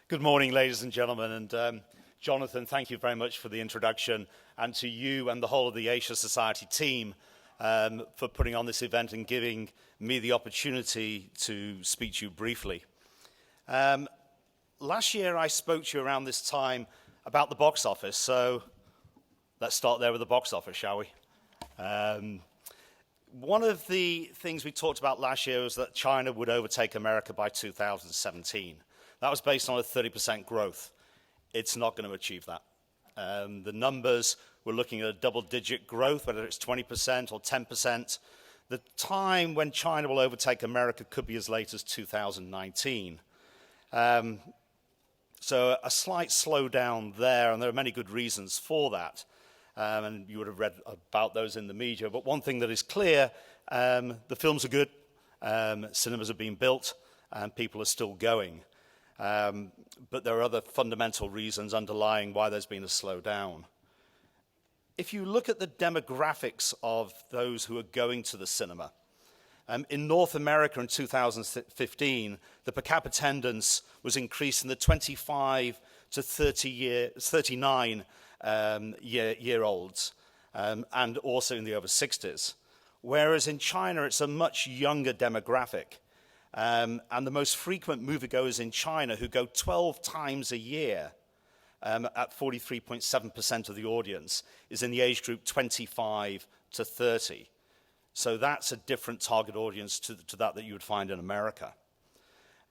Good morning, ladies and gentlemen, and Jonathan, thank you very much for the introduction, and to you and the whole of the Asia Society team for putting on this event and giving me the opportunity to speak to you briefly. Last year I spoke to you around this time about the box office, so let's start there with the box office, shall we? One of the things we talked about last year was that China would overtake America by 2017. That was based on a 30% growth. It's not going to achieve that. The numbers, we're looking at a double-digit growth, whether it's 20% or 10%. The time when China will overtake America could be as late as 2019. So a slight slowdown there, and there are many good reasons for that. And you would have read about those in the media. But one thing that is clear, the films are good, cinemas are being built, and people are still going. But there are other fundamental reasons underlying why there's been a slowdown. If you look at the demographics of those who are going to the cinema, in North America in 2015, the per capita attendance was increased in the 25 to 39 year olds, and also in the over 60s. Whereas in China, it's a much younger demographic. And the most frequent moviegoers in China, who go 12 times a year, at 43.7% of the audience, is in the age group 25 to 30. So that's a different target audience to that you would find in America.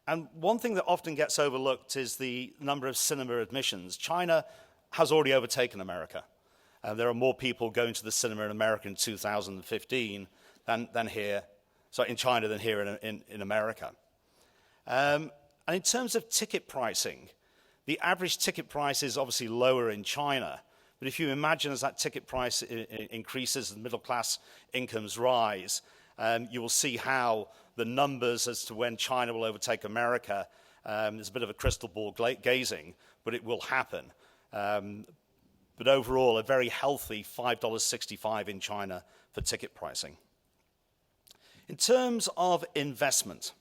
And one thing that often gets overlooked is the number of cinema admissions. China has already overtaken America. There are more people going to the cinema in America in 2015 than here. In China than here in America. And in terms of ticket pricing, the average ticket price is obviously lower in China. But if you imagine as that ticket price increases and middle class incomes rise, you will see how the numbers as to when China will overtake America, there's a bit of a crystal ball gazing, but it will happen. But overall, a very healthy $5.65 in China for ticket pricing. In terms of investment,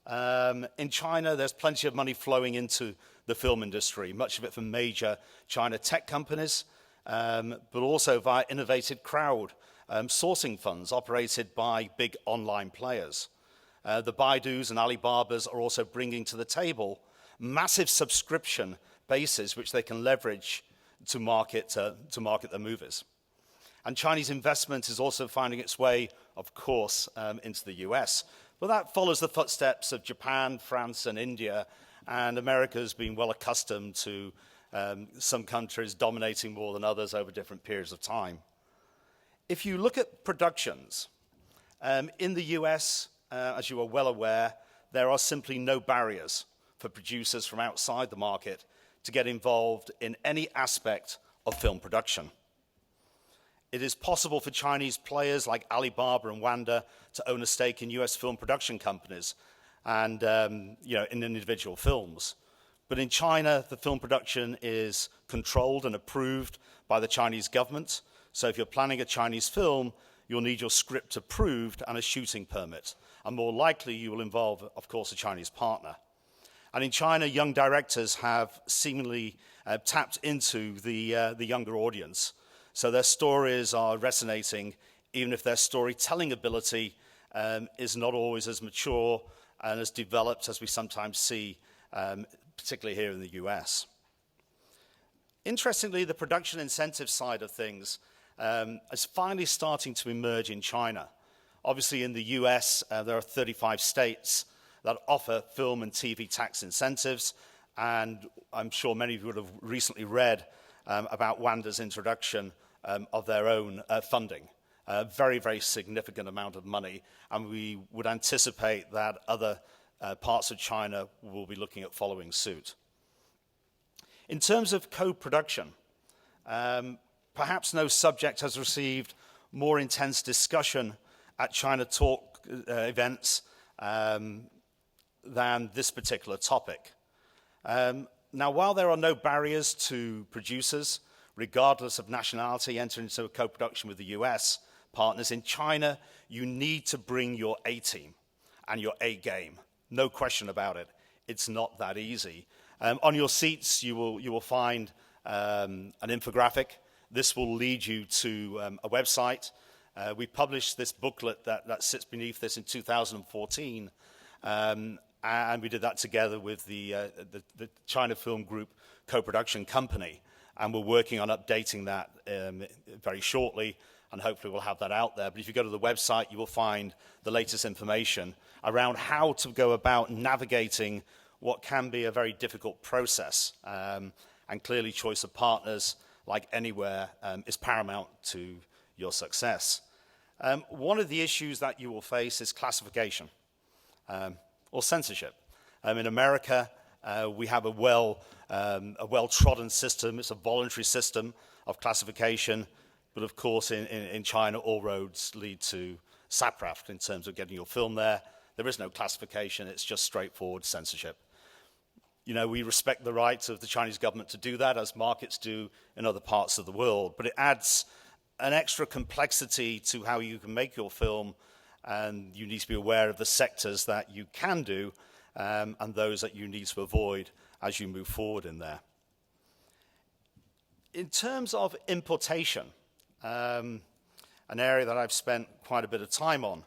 in China, there's plenty of money flowing into the film industry, much of it from major China tech companies, but also via innovative crowd sourcing funds operated by big online players. The Baidus and Alibabas are also bringing to the table massive subscription bases which they can leverage to market their movies. And Chinese investment is also finding its way, of course, into the US. But that follows the footsteps of Japan, France, and India, and America has been well accustomed to some countries dominating more than others over different periods of time. If you look at productions, in the US, as you are well aware, there are simply no barriers for producers from outside the market to get involved in any aspect of film production. It is possible for Chinese players like Alibaba and Wanda to own a stake in US film production companies and in individual films. But in China, the film production is controlled and approved by the Chinese government. So if you're planning a Chinese film, you'll need your script approved and a shooting permit. And more likely, you will involve, of course, a Chinese partner. And in China, young directors have seemingly tapped into the younger audience. So their stories are resonating, even if their storytelling ability is not always as mature and as developed as we sometimes see, particularly here in the US. Interestingly, the production incentive side of things is finally starting to emerge in China. Obviously, in the US, there are 35 states that offer film and TV tax incentives, and I'm sure many of you would have recently read about Wanda's introduction of their own funding. A very, very significant amount of money, and we would anticipate that other parts of China will be looking at following suit. In terms of co-production, perhaps no subject has received more intense discussion at China Talk events than this particular topic. Now, while there are no barriers to producers, regardless of nationality, entering into a co-production with the US partners, in China, you need to bring your A-team and your A-game. No question about it. It's not that easy. On your seats, you will find an infographic. This will lead you to a website. We published this booklet that sits beneath this in 2014, and we did that together with the China Film Group co-production company, and we're working on updating that very shortly, and hopefully we'll have that out there. But if you go to the website, you will find the latest information around how to go about navigating what can be a very difficult process. And clearly choice of partners, like anywhere, is paramount to your success. One of the issues that you will face is classification or censorship. In America, we have a well-trodden system. It's a voluntary system of classification. But of course, in China, all roads lead to SAPRAF in terms of getting your film there. There is no classification. It's just straightforward censorship. You know, we respect the rights of the Chinese government to do that, as markets do in other parts of the world. But it adds an extra complexity to how you can make your film, and you need to be aware of the sectors that you can do and those that you need to avoid as you move forward in there. In terms of importation, an area that I've spent quite a bit of time on,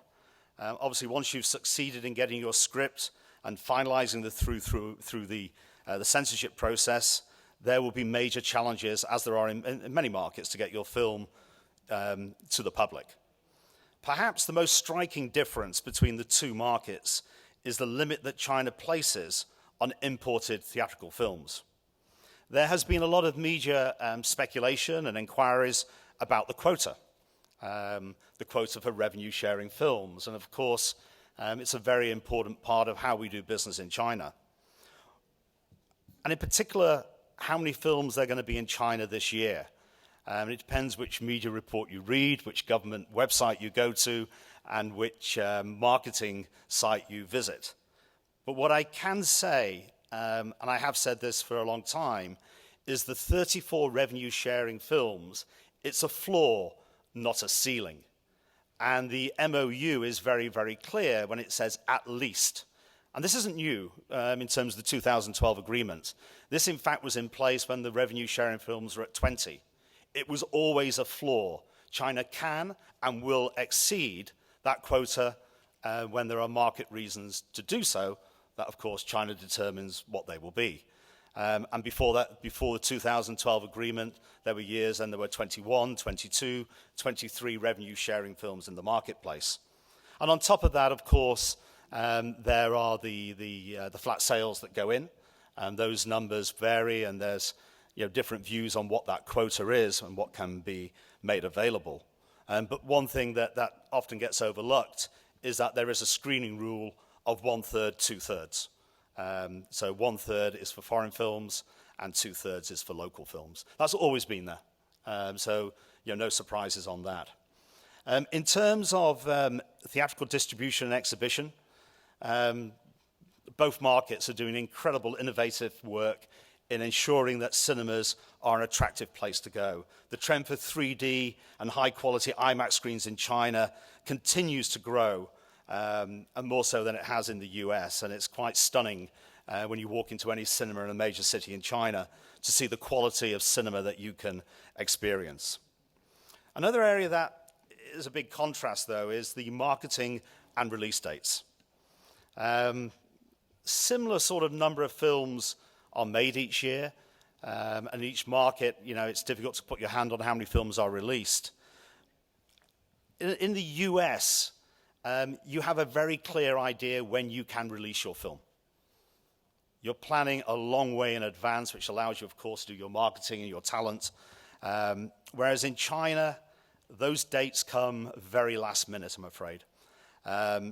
obviously once you've succeeded in getting your script and finalizing through the censorship process, there will be major challenges, as there are in many markets, to get your film to the public. Perhaps the most striking difference between the two markets is the limit that China places on imported theatrical films. There has been a lot of media speculation and inquiries about the quota for revenue-sharing films, and of course, it's a very important part of how we do business in China. And in particular, how many films there are going to be in China this year. It depends which media report you read, which government website you go to, and which marketing site you visit. But what I can say, and I have said this for a long time, is the 34 revenue-sharing films, it's a floor, not a ceiling. And the MOU is very, very clear when it says at least. And this isn't new in terms of the 2012 agreement. This, in fact, was in place when the revenue-sharing films were at 20. It was always a floor. China can and will exceed that quota when there are market reasons to do so. That, of course, China determines what they will be. And before that, before the 2012 agreement, there were years and there were 21, 22, 23 revenue-sharing films in the marketplace. And on top of that, of course, there are the flat sales that go in, and those numbers vary, and there's different views on what that quota is and what can be made available. But one thing that often gets overlooked is that there is a screening rule of 1/3, 2/3. So 1/3 is for foreign films and 2/3 is for local films. That's always been there. So no surprises on that. In terms of theatrical distribution and exhibition, both markets are doing incredible innovative work in ensuring that cinemas are an attractive place to go. The trend for 3D and high-quality IMAX screens in China continues to grow, and more so than it has in the US. And it's quite stunning when you walk into any cinema in a major city in China to see the quality of cinema that you can experience. Another area that is a big contrast, though, is the marketing and release dates. Similar sort of number of films are made each year, and each market, it's difficult to put your hand on how many films are released. In the US, you have a very clear idea when you can release your film. You're planning a long way in advance, which allows you, of course, to do your marketing and your talent. Whereas in China, those dates come very last minute, I'm afraid.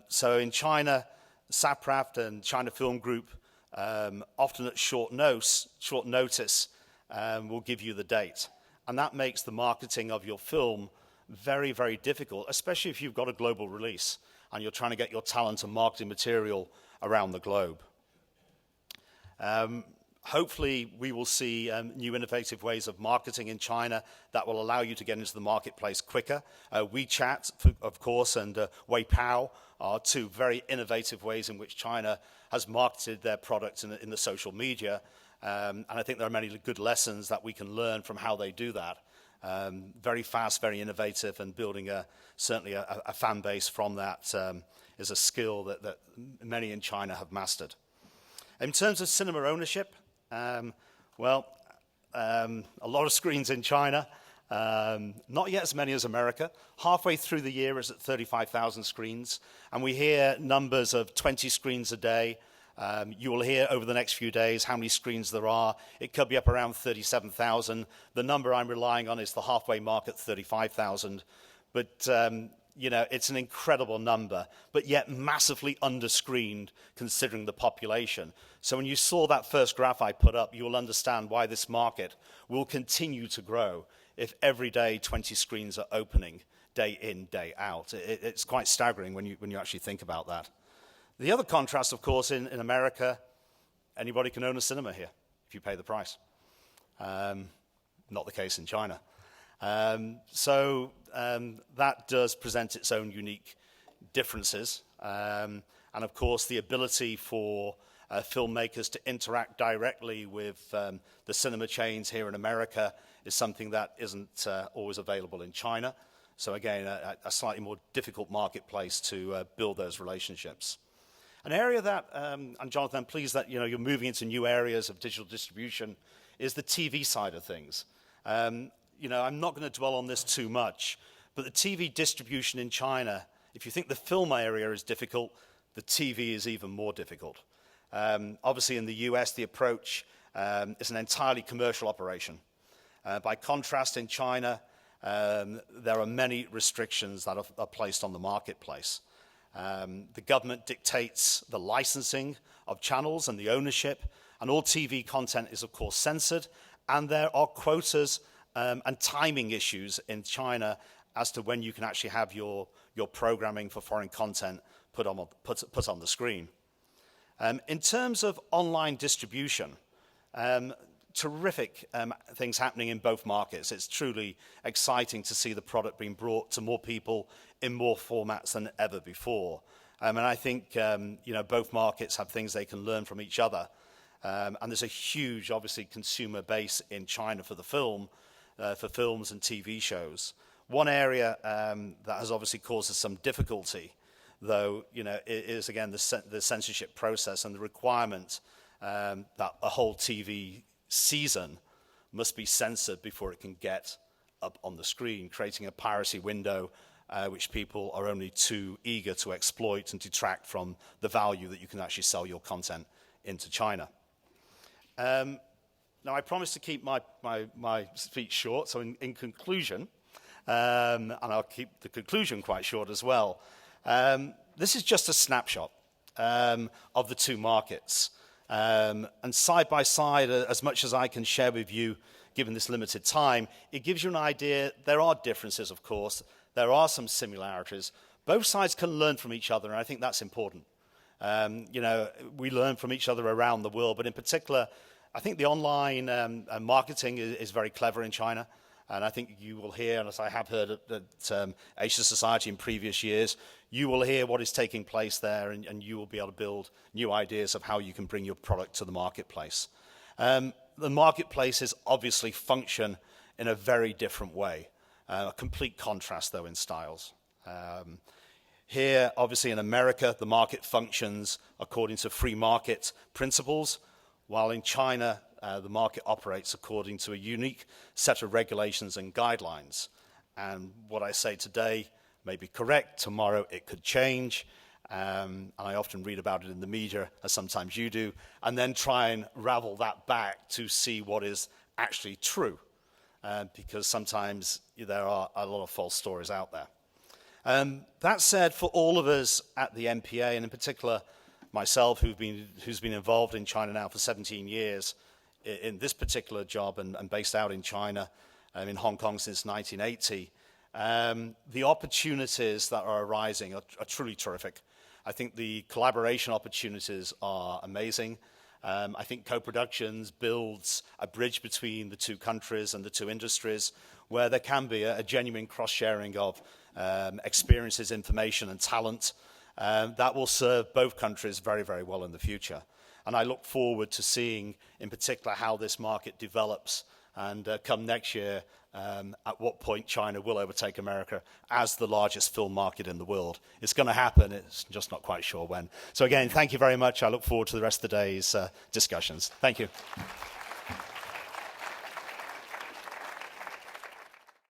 So in China, SAPRAF and China Film Group, often at short notice, will give you the date. And that makes the marketing of your film very, very difficult, especially if you've got a global release and you're trying to get your talent and marketing material around the globe. Hopefully, we will see new innovative ways of marketing in China that will allow you to get into the marketplace quicker. WeChat, of course, and Weipao are two very innovative ways in which China has marketed their products in the social media. And I think there are many good lessons that we can learn from how they do that. Very fast, very innovative, and building certainly a fan base from that is a skill that many in China have mastered. In terms of cinema ownership, a lot of screens in China, not yet as many as America. Halfway through the year is at 35,000 screens, and we hear numbers of 20 screens a day. You will hear over the next few days how many screens there are. It could be up around 37,000. The number I'm relying on is the halfway mark at 35,000. But it's an incredible number, but yet massively underscreened considering the population. So when you saw that first graph I put up, you will understand why this market will continue to grow if every day 20 screens are opening day in, day out. It's quite staggering when you actually think about that. The other contrast, of course, in America, anybody can own a cinema here if you pay the price. Not the case in China. That does present its own unique differences. And of course, the ability for filmmakers to interact directly with the cinema chains here in America is something that isn't always available in China. So again, a slightly more difficult marketplace to build those relationships. An area that, and Jonathan, I'm pleased that you're moving into new areas of digital distribution, is the TV side of things. I'm not going to dwell on this too much, but the TV distribution in China, if you think the film area is difficult, the TV is even more difficult. Obviously, in the US, the approach is an entirely commercial operation. By contrast, in China, there are many restrictions that are placed on the marketplace. The government dictates the licensing of channels and the ownership, and all TV content is, of course, censored, and there are quotas and timing issues in China as to when you can actually have your programming for foreign content put on the screen. In terms of online distribution, terrific things happening in both markets. It's truly exciting to see the product being brought to more people in more formats than ever before. And I think both markets have things they can learn from each other. And there's a huge, obviously, consumer base in China for the film, for films and TV shows. One area that has obviously caused us some difficulty, though, is again the censorship process and the requirement that a whole TV season must be censored before it can get up on the screen, creating a piracy window which people are only too eager to exploit and detract from the value that you can actually sell your content into China. Now, I promised to keep my speech short, so in conclusion, and I'll keep the conclusion quite short as well, this is just a snapshot of the two markets. And side by side, as much as I can share with you, given this limited time, it gives you an idea. There are differences, of course. There are some similarities. Both sides can learn from each other, and I think that's important. We learn from each other around the world, but in particular, I think the online marketing is very clever in China. And I think you will hear, and as I have heard at Asia Society in previous years, you will hear what is taking place there, and you will be able to build new ideas of how you can bring your product to the marketplace. The marketplaces obviously function in a very different way, a complete contrast, though, in styles. Here, obviously in America, the market functions according to free market principles, while in China, the market operates according to a unique set of regulations and guidelines. And what I say today may be correct, tomorrow it could change. And I often read about it in the media, as sometimes you do, and then try and ravel that back to see what is actually true, because sometimes there are a lot of false stories out there. That said, for all of us at the MPA, and in particular myself, who's been involved in China now for 17 years, in this particular job and based out in China, in Hong Kong since 1980, the opportunities that are arising are truly terrific. I think the collaboration opportunities are amazing. I think co-productions builds a bridge between the two countries and the two industries where there can be a genuine cross-sharing of experiences, information and talent that will serve both countries very, very well in the future. And I look forward to seeing in particular how this market develops and come next year, at what point China will overtake America as the largest film market in the world. It's going to happen, it's just not quite sure when. So again, thank you very much. I look forward to the rest of the day's discussions. Thank you.